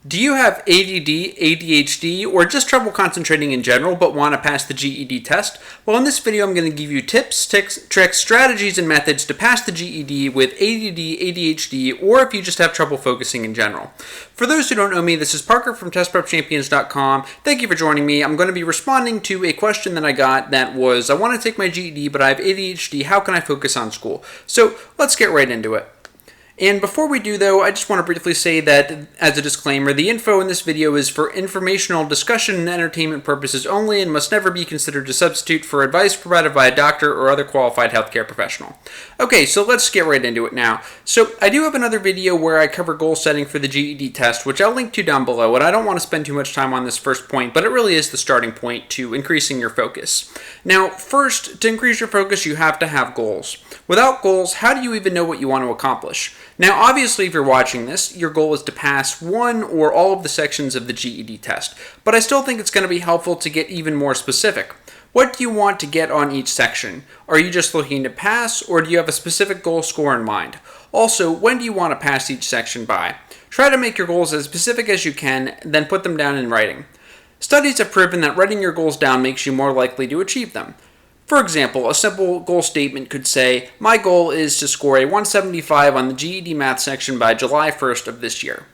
Do you have ADD, ADHD, or just trouble concentrating in general but want to pass the GED test? Well, in this video I'm going to give you tips, tricks, strategies, and methods to pass the GED with ADD, ADHD, or if you just have trouble focusing in general. For those who don't know me, this is Parker from TestPrepChampions.com. Thank you for joining me. I'm going to be responding to a question that I got that was, I want to take my GED but I have ADHD, how can I focus on school? So let's get right into it. And before we do, though, I just want to briefly say that, as a disclaimer, the info in this video is for informational, discussion, and entertainment purposes only and must never be considered a substitute for advice provided by a doctor or other qualified healthcare professional. Okay, so let's get right into it now. So I do have another video where I cover goal setting for the GED test, which I'll link to down below, and I don't want to spend too much time on this first point, but it really is the starting point to increasing your focus. Now, first, to increase your focus, you have to have goals. Without goals, how do you even know what you want to accomplish? Now, obviously, if you're watching this, your goal is to pass one or all of the sections of the GED test, but I still think it's going to be helpful to get even more specific. What do you want to get on each section? Are you just looking to pass, or do you have a specific goal score in mind? Also, when do you want to pass each section by? Try to make your goals as specific as you can, then put them down in writing. Studies have proven that writing your goals down makes you more likely to achieve them. For example, a simple goal statement could say, my goal is to score a 175 on the GED math section by July 1st of this year.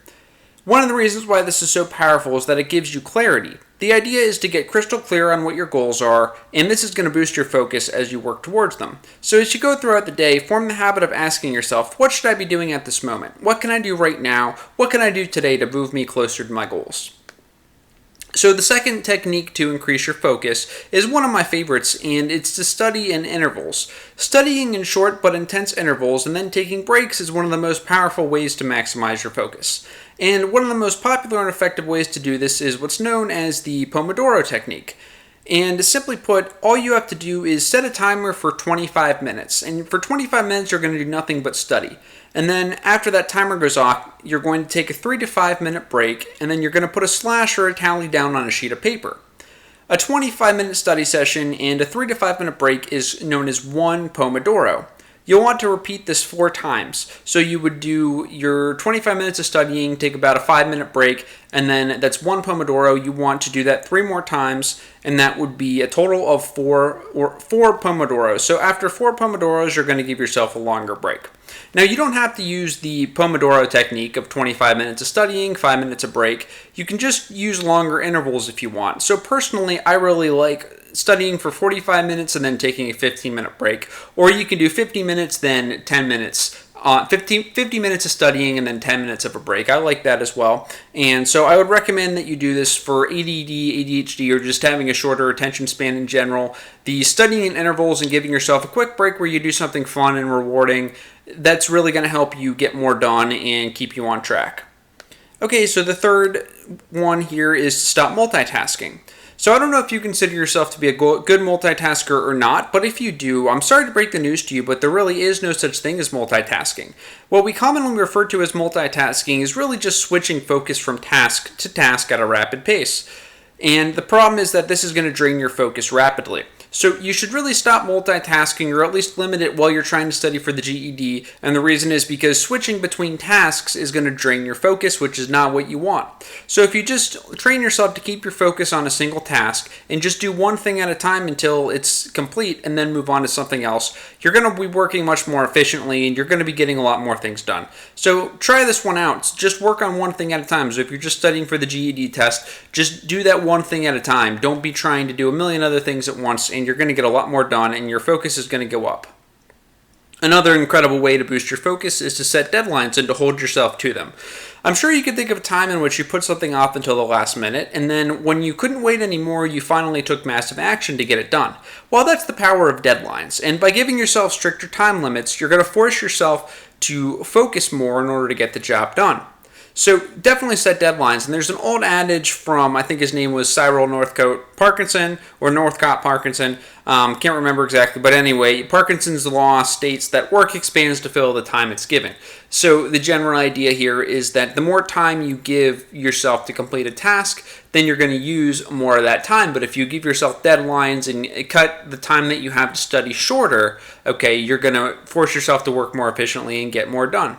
One of the reasons why this is so powerful is that it gives you clarity. The idea is to get crystal clear on what your goals are, and this is going to boost your focus as you work towards them. So as you go throughout the day, form the habit of asking yourself, what should I be doing at this moment? What can I do right now? What can I do today to move me closer to my goals? So the second technique to increase your focus is one of my favorites, and it's to study in intervals. Studying in short but intense intervals and then taking breaks is one of the most powerful ways to maximize your focus. And one of the most popular and effective ways to do this is what's known as the Pomodoro Technique. And simply put, all you have to do is set a timer for 25 minutes. And for 25 minutes, you're going to do nothing but study. And then after that timer goes off, you're going to take a 3 to 5 minute break, and then you're going to put a slash or a tally down on a sheet of paper. A 25-minute study session and a 3 to 5 minute break is known as one Pomodoro. You'll want to repeat this 4 times. So you would do your 25 minutes of studying, take about a 5-minute break, and then that's one Pomodoro. You want to do that 3 more times, and that would be a total of 4 Pomodoros. So after 4 Pomodoros, you're going to give yourself a longer break. Now, you don't have to use the Pomodoro technique of 25 minutes of studying, 5 minutes of break. You can just use longer intervals if you want. So personally, I really like studying for 45 minutes and then taking a 15-minute break. Or you can do 50 minutes, then 10 minutes. 50 minutes of studying and then 10 minutes of a break. I like that as well. And so I would recommend that you do this for ADD, ADHD, or just having a shorter attention span in general. The studying in intervals and giving yourself a quick break where you do something fun and rewarding, that's really going to help you get more done and keep you on track. Okay, so the third one here is to stop multitasking. So I don't know if you consider yourself to be a good multitasker or not, but if you do, I'm sorry to break the news to you, but there really is no such thing as multitasking. What we commonly refer to as multitasking is really just switching focus from task to task at a rapid pace. And the problem is that this is going to drain your focus rapidly. So you should really stop multitasking, or at least limit it while you're trying to study for the GED, and the reason is because switching between tasks is going to drain your focus, which is not what you want. So if you just train yourself to keep your focus on a single task and just do one thing at a time until it's complete and then move on to something else, you're going to be working much more efficiently and you're going to be getting a lot more things done. So try this one out. Just work on one thing at a time. So if you're just studying for the GED test, just do that one thing at a time. Don't be trying to do a million other things at once, and you're going to get a lot more done and your focus is going to go up. Another incredible way to boost your focus is to set deadlines and to hold yourself to them. I'm sure you can think of a time in which you put something off until the last minute, and then when you couldn't wait anymore, you finally took massive action to get it done. Well, that's the power of deadlines, and by giving yourself stricter time limits, you're going to force yourself to focus more in order to get the job done. So definitely set deadlines. And there's an old adage from, I think his name was Cyril Northcote Parkinson, or Northcott Parkinson. Can't remember exactly. But anyway, Parkinson's law states that work expands to fill the time it's given. So the general idea here is that the more time you give yourself to complete a task, then you're going to use more of that time. But if you give yourself deadlines and cut the time that you have to study shorter, okay, you're going to force yourself to work more efficiently and get more done.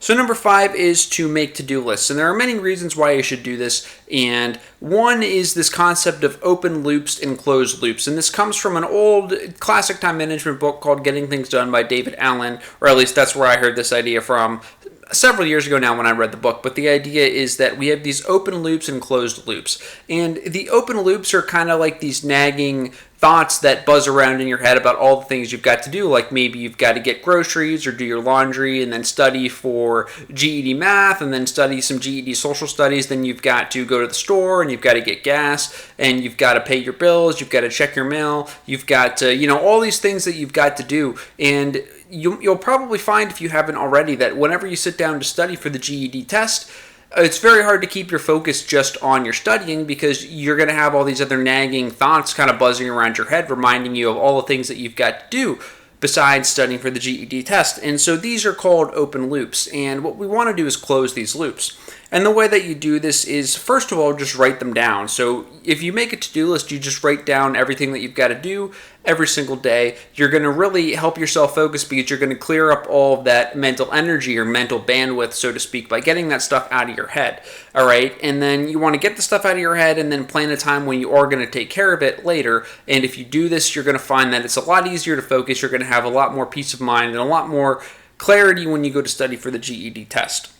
So number 5 is to make to-do lists, and there are many reasons why you should do this, and one is this concept of open loops and closed loops, and this comes from an old classic time management book called Getting Things Done by David Allen, or at least that's where I heard this idea from several years ago now when I read the book. But the idea is that we have these open loops and closed loops, and the open loops are kind of like these nagging thoughts that buzz around in your head about all the things you've got to do, like maybe you've got to get groceries or do your laundry and then study for GED math and then study some GED social studies. Then you've got to go to the store and you've got to get gas and you've got to pay your bills, you've got to check your mail, you've got to, all these things that you've got to do. And you'll probably find, if you haven't already, that whenever you sit down to study for the GED test, it's very hard to keep your focus just on your studying because you're going to have all these other nagging thoughts kind of buzzing around your head, reminding you of all the things that you've got to do besides studying for the GED test. And so these are called open loops. And what we want to do is close these loops. And the way that you do this is, first of all, just write them down. So if you make a to-do list, you just write down everything that you've got to do every single day. You're going to really help yourself focus because you're going to clear up all of that mental energy or mental bandwidth, so to speak, by getting that stuff out of your head. All right. And then you want to get the stuff out of your head and then plan a time when you are going to take care of it later. And if you do this, you're going to find that it's a lot easier to focus. You're going to have a lot more peace of mind and a lot more clarity when you go to study for the GED test.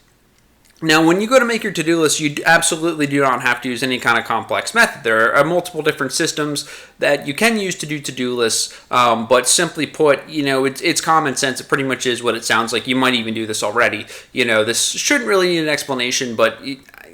Now, when you go to make your to-do list, you absolutely do not have to use any kind of complex method. There are multiple different systems that you can use to do to-do lists, but simply put, it's common sense. It pretty much is what it sounds like. You might even do this already. This shouldn't really need an explanation, but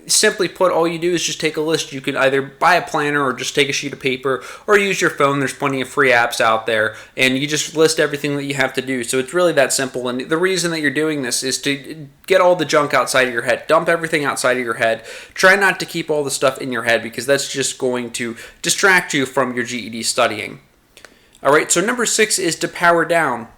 simply put, all you do is just take a list. You can either buy a planner or just take a sheet of paper or use your phone. There's plenty of free apps out there, and you just list everything that you have to do. So it's really that simple, and the reason that you're doing this is to get all the junk outside of your head. Dump everything outside of your head. Try not to keep all the stuff in your head because that's just going to distract you from your GED studying. All right, so number 6 is to power down.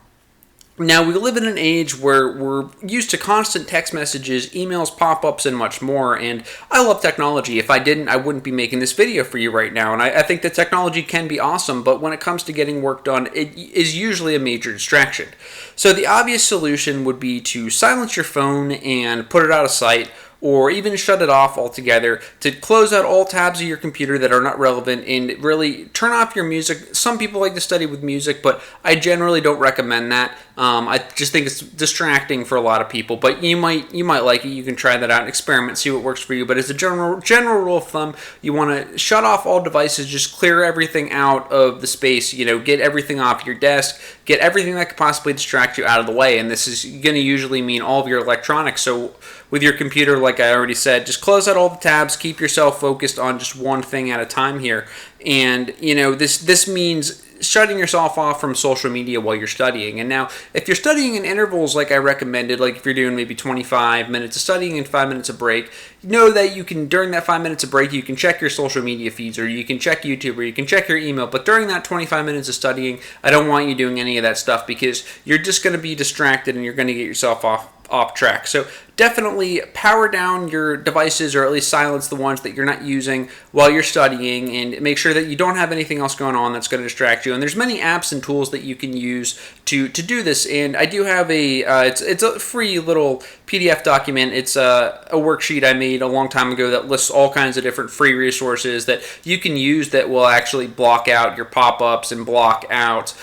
Now, we live in an age where we're used to constant text messages, emails, pop-ups, and much more, and I love technology. If I didn't, I wouldn't be making this video for you right now, and I think that technology can be awesome, but when it comes to getting work done, it is usually a major distraction. So the obvious solution would be to silence your phone and put it out of sight, or even shut it off altogether, to close out all tabs of your computer that are not relevant and really turn off your music. Some people like to study with music, but I generally don't recommend that. I just think it's distracting for a lot of people, but you might like it. You can try that out and experiment, see what works for you. But as a general rule of thumb, you want to shut off all devices, just clear everything out of the space, get everything off your desk, get everything that could possibly distract you out of the way. And this is going to usually mean all of your electronics. So with your computer, like I already said, just close out all the tabs, keep yourself focused on just one thing at a time here. And, this means shutting yourself off from social media while you're studying. And now, if you're studying in intervals like I recommended, like if you're doing maybe 25 minutes of studying and 5 minutes of break, know that you can, during that 5 minutes of break, you can check your social media feeds, or you can check YouTube, or you can check your email. But during that 25 minutes of studying, I don't want you doing any of that stuff because you're just going to be distracted and you're going to get yourself off track. So definitely power down your devices, or at least silence the ones that you're not using while you're studying, and make sure that you don't have anything else going on that's going to distract you. And there's many apps and tools that you can use to do this. And I do have it's a free little PDF document. It's a worksheet I made a long time ago that lists all kinds of different free resources that you can use that will actually block out your pop-ups and block out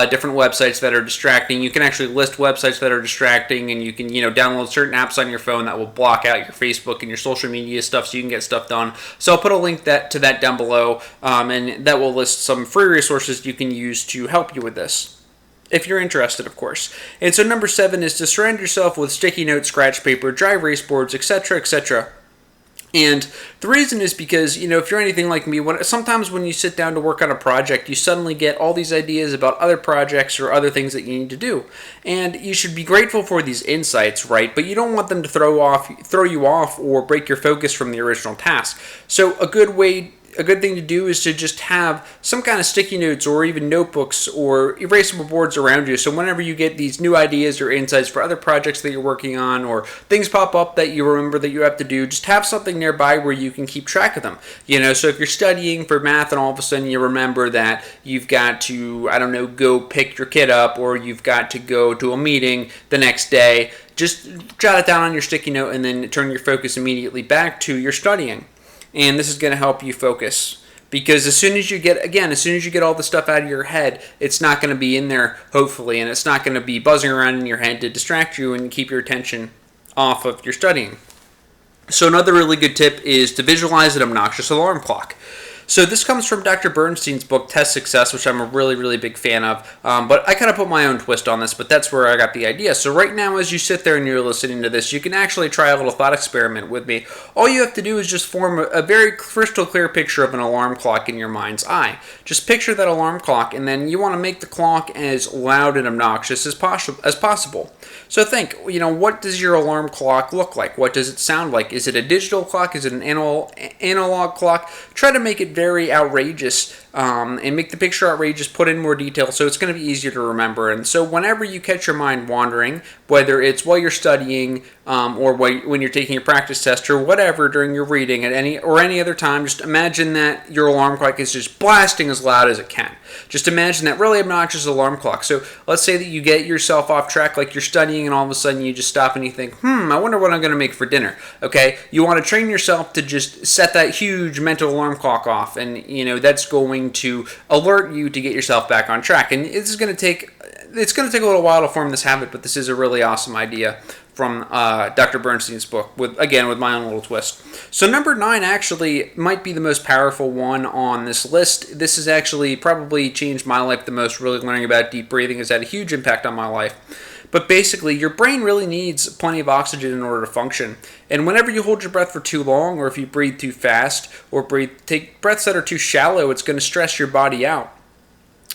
different websites that are distracting. You can actually list websites that are distracting, and you can download certain apps on your phone that will block out your Facebook and your social media stuff so you can get stuff done. So I'll put a link to that down below, and that will list some free resources you can use to help you with this, if you're interested, of course. And so number 7 is to surround yourself with sticky notes, scratch paper, dry erase boards, etc., etc. And the reason is because, if you're anything like me, sometimes when you sit down to work on a project, you suddenly get all these ideas about other projects or other things that you need to do. And you should be grateful for these insights, right? But you don't want them to throw you off or break your focus from the original task. So a good way a good thing to do is to just have some kind of sticky notes or even notebooks or erasable boards around you. So whenever you get these new ideas or insights for other projects that you're working on, or things pop up that you remember that you have to do, just have something nearby where you can keep track of them. So if you're studying for math and all of a sudden you remember that you've got to, I don't know, go pick your kid up, or you've got to go to a meeting the next day, just jot it down on your sticky note and then turn your focus immediately back to your studying. And this is going to help you focus, because as soon as you get all the stuff out of your head, it's not going to be in there, hopefully, and it's not going to be buzzing around in your head to distract you and keep your attention off of your studying. So another really good tip is to visualize an obnoxious alarm clock. So this comes from Dr. Bernstein's book, Test Success, which I'm a really, really big fan of. But I kind of put my own twist on this, but that's where I got the idea. So right now, as you sit there and you're listening to this, you can actually try a little thought experiment with me. All you have to do is just form a very crystal clear picture of an alarm clock in your mind's eye. Just picture that alarm clock, and then you want to make the clock as loud and obnoxious as possible. So think, what does your alarm clock look like? What does it sound like? Is it a digital clock? Is it an analog clock? Try to make it very outrageous and make the picture outrageous, put in more detail so it's going to be easier to remember. And so whenever you catch your mind wandering, whether it's while you're studying or when you're taking a practice test or whatever during your reading at any other time, just imagine that your alarm clock is just blasting as loud as it can. Just imagine that really obnoxious alarm clock. So let's say that you get yourself off track, like you're studying, and all of a sudden you just stop and you think, I wonder what I'm going to make for dinner. Okay, you want to train yourself to just set that huge mental alarm clock off, and that's going to alert you to get yourself back on track. And it's going to take a little while to form this habit, but this is a really awesome idea from Dr. Bernstein's book, with my own little twist. So number 9 actually might be the most powerful one on this list. This has actually probably changed my life the most. Really learning about deep breathing has had a huge impact on my life. But basically, your brain really needs plenty of oxygen in order to function. And whenever you hold your breath for too long, or if you breathe too fast, or take breaths that are too shallow, it's going to stress your body out.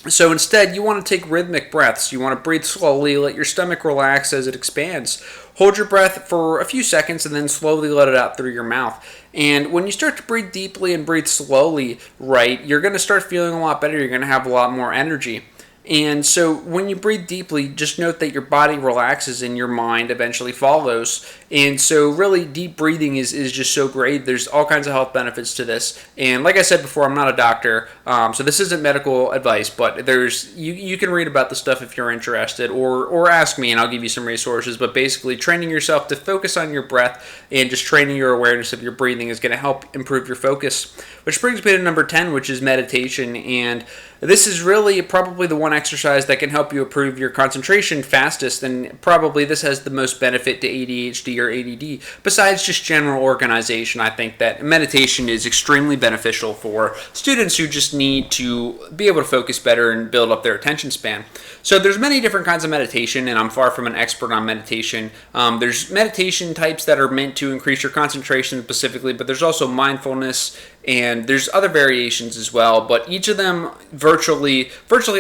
So instead, you want to take rhythmic breaths. You want to breathe slowly, let your stomach relax as it expands. Hold your breath for a few seconds and then slowly let it out through your mouth. And when you start to breathe deeply and breathe slowly, right, you're going to start feeling a lot better. You're going to have a lot more energy. And so when you breathe deeply, just note that your body relaxes and your mind eventually follows. And so really deep breathing is just so great. There's all kinds of health benefits to this. And like I said before, I'm not a doctor, so this isn't medical advice, but you can read about the stuff if you're interested, or ask me and I'll give you some resources. But basically training yourself to focus on your breath and just training your awareness of your breathing is going to help improve your focus. Which brings me to number 10, which is meditation. And this is really probably the one exercise that can help you improve your concentration fastest, and probably this has the most benefit to ADHD or ADD. Besides just general organization, I think that meditation is extremely beneficial for students who just need to be able to focus better and build up their attention span. So there's many different kinds of meditation, and I'm far from an expert on meditation. There's meditation types that are meant to increase your concentration specifically, but there's also mindfulness, and there's other variations as well, but each of them, virtually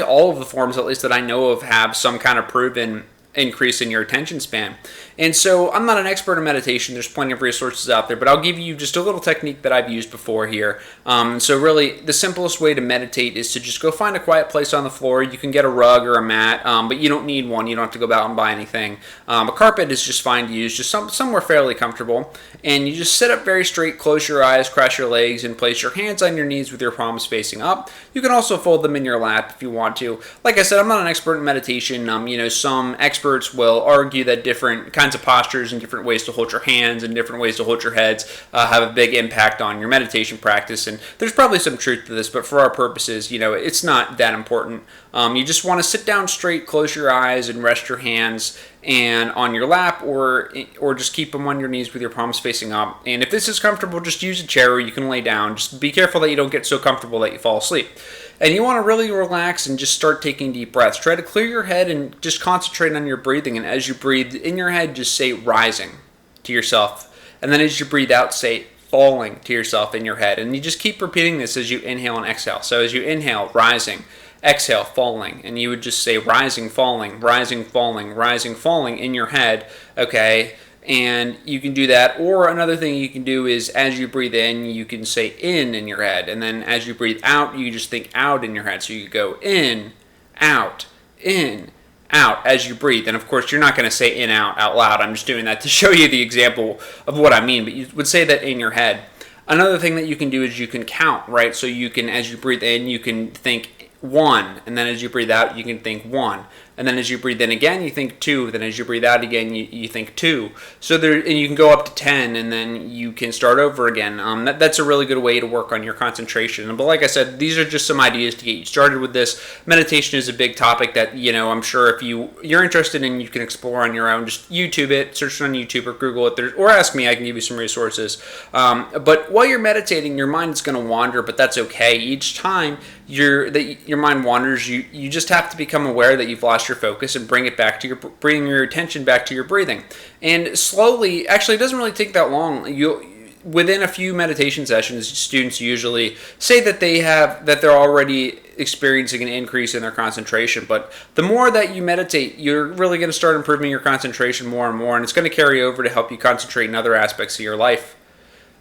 all of the forms, at least that I know of, have some kind of proven increase in your attention span. And so I'm not an expert in meditation. There's plenty of resources out there, but I'll give you just a little technique that I've used before here. So really, the simplest way to meditate is to just go find a quiet place on the floor. You can get a rug or a mat, but you don't need one. You don't have to go out and buy anything. A carpet is just fine to use, just somewhere fairly comfortable. And you just sit up very straight, close your eyes, cross your legs, and place your hands on your knees with your palms facing up. You can also fold them in your lap if you want to. Like I said, I'm not an expert in meditation. Some experts will argue that different kinds of postures and different ways to hold your hands and different ways to hold your heads have a big impact on your meditation practice. And there's probably some truth to this, but for our purposes, it's not that important. You just want to sit down straight, close your eyes, and rest your hands and on your lap, or just keep them on your knees with your palms facing up. And if this is comfortable, just use a chair, or you can lay down. Just be careful that you don't get so comfortable that you fall asleep. And you want to really relax and just start taking deep breaths. Try to clear your head and just concentrate on your breathing. And as you breathe in your head, just say rising to yourself. And then as you breathe out, say falling to yourself in your head. And you just keep repeating this as you inhale and exhale. So as you inhale, rising, exhale, falling. And you would just say rising, falling, rising, falling, rising, falling in your head. Okay. And you can do that. Or another thing you can do is as you breathe in, you can say in your head. And then as you breathe out, you just think out in your head. So you go in, out, as you breathe. And of course, you're not going to say in, out loud. I'm just doing that to show you the example of what I mean. But you would say that in your head. Another thing that you can do is you can count, right? So you can, as you breathe in, you can think 1, and then as you breathe out, you can think 1. And then as you breathe in again, you think 2. Then as you breathe out again, you think 2. So and you can go up to 10, and then you can start over again. That's a really good way to work on your concentration. But like I said, these are just some ideas to get you started with this. Meditation is a big topic that, I'm sure if you're interested in, you can explore on your own. Just YouTube it, search it on YouTube or Google it, or ask me. I can give you some resources. But while you're meditating, your mind is going to wander, but that's okay. Each time your mind wanders, you just have to become aware that you've lost your focus and bring your attention back to your breathing. And slowly, actually, it doesn't really take that long. Within a few meditation sessions, students usually say that they're already experiencing an increase in their concentration. But the more that you meditate, you're really going to start improving your concentration more and more, and it's going to carry over to help you concentrate in other aspects of your life.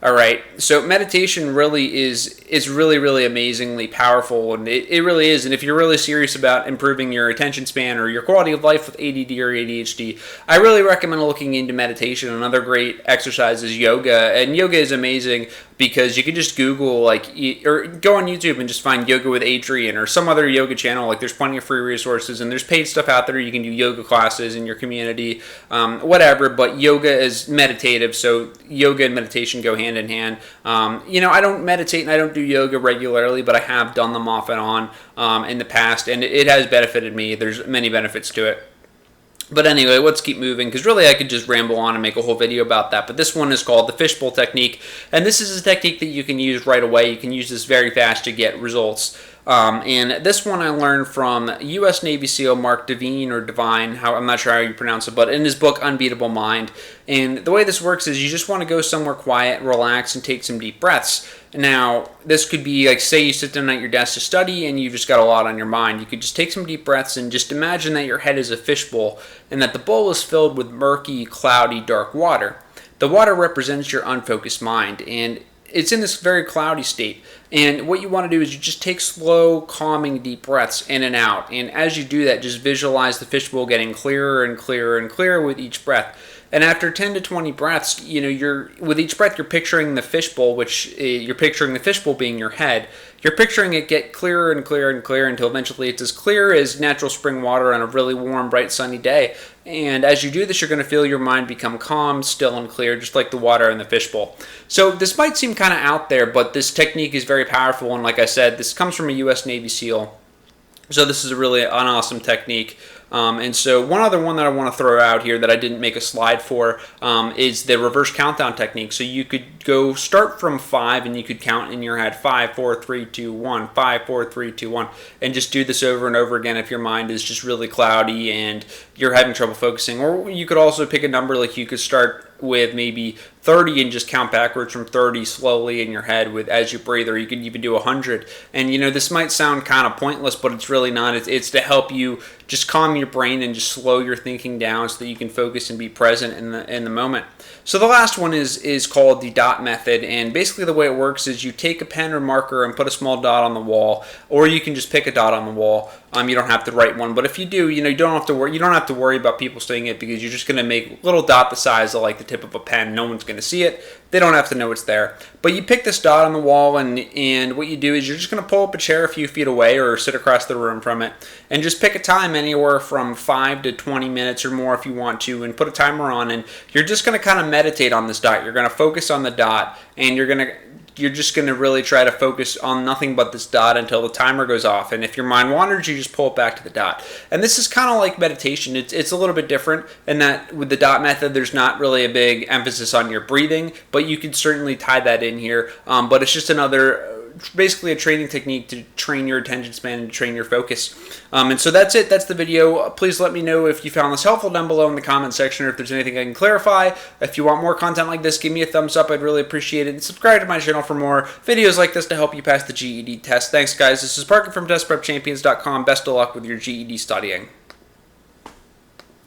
All right, so meditation really is really, really amazingly powerful, and it really is. And if you're really serious about improving your attention span or your quality of life with ADD or ADHD, I really recommend looking into meditation. Another great exercise is yoga, and yoga is amazing because you can just Google or go on YouTube and just find yoga with Adrian or some other yoga channel. There's plenty of free resources, and there's paid stuff out there. You can do yoga classes in your community, whatever. But yoga is meditative, so yoga and meditation go hand in hand. I don't meditate and I don't do yoga regularly, but I have done them off and on in the past, and it has benefited me. There's many benefits to it. But anyway, let's keep moving, because really I could just ramble on and make a whole video about that. But this one is called the fishbowl technique, and this is a technique that you can use right away. You can use this very fast to get results. And this one I learned from U.S. Navy SEAL Mark Devine, or Divine, I'm not sure how you pronounce it, but in his book Unbeatable Mind. And the way this works is you just want to go somewhere quiet, relax, and take some deep breaths. Now, this could be say you sit down at your desk to study and you've just got a lot on your mind. You could just take some deep breaths and just imagine that your head is a fishbowl and that the bowl is filled with murky, cloudy, dark water. The water represents your unfocused mind, and it's in this very cloudy state. And what you want to do is you just take slow, calming, deep breaths in and out. And as you do that, just visualize the fishbowl getting clearer and clearer and clearer with each breath. And after 10 to 20 breaths, with each breath, you're picturing the fishbowl, you're picturing the fishbowl being your head. You're picturing it get clearer and clearer and clearer until eventually it's as clear as natural spring water on a really warm, bright, sunny day. And as you do this, you're going to feel your mind become calm, still, and clear, just like the water in the fishbowl. So this might seem kind of out there, but this technique is very powerful. And like I said, this comes from a U.S. Navy SEAL. So this is a really an awesome technique. And so one other one that I want to throw out here that I didn't make a slide for is the reverse countdown technique. So you could go start from 5 and you could count in your head 5, 4, 3, 2, 1, 5, 4, 3, 2, 1, and just do this over and over again if your mind is just really cloudy and you're having trouble focusing. Or you could also pick a number, like you could start with maybe 30 and just count backwards from 30 slowly in your head as you breathe, or you could even do 100. And this might sound kind of pointless, but it's really not. It's to help you just calm your brain and just slow your thinking down so that you can focus and be present in the moment. So the last one is called the dot method, and basically the way it works is you take a pen or marker and put a small dot on the wall, or you can just pick a dot on the wall. You don't have to write one, but if you do, you don't have to worry. You don't have to worry about people seeing it, because you're just going to make a little dot the size of the tip of a pen. No one's going to see it. They don't have to know it's there. But you pick this dot on the wall, and what you do is you're just going to pull up a chair a few feet away or sit across the room from it, and just pick a time anywhere from 5 to 20 minutes or more if you want to, and put a timer on, and you're just going to kind of meditate on this dot. You're going to focus on the dot, and you're just going to really try to focus on nothing but this dot until the timer goes off. And if your mind wanders, you just pull it back to the dot. And this is kind of like meditation. It's a little bit different in that with the dot method, there's not really a big emphasis on your breathing, but you can certainly tie that in here. But it's just basically a training technique to train your attention span and to train your focus. And so that's it. That's the video. Please let me know if you found this helpful down below in the comment section, or if there's anything I can clarify. If you want more content like this, give me a thumbs up. I'd really appreciate it. And subscribe to my channel for more videos like this to help you pass the GED test. Thanks, guys. This is Parker from DeskPrepChampions.com. Best of luck with your GED studying.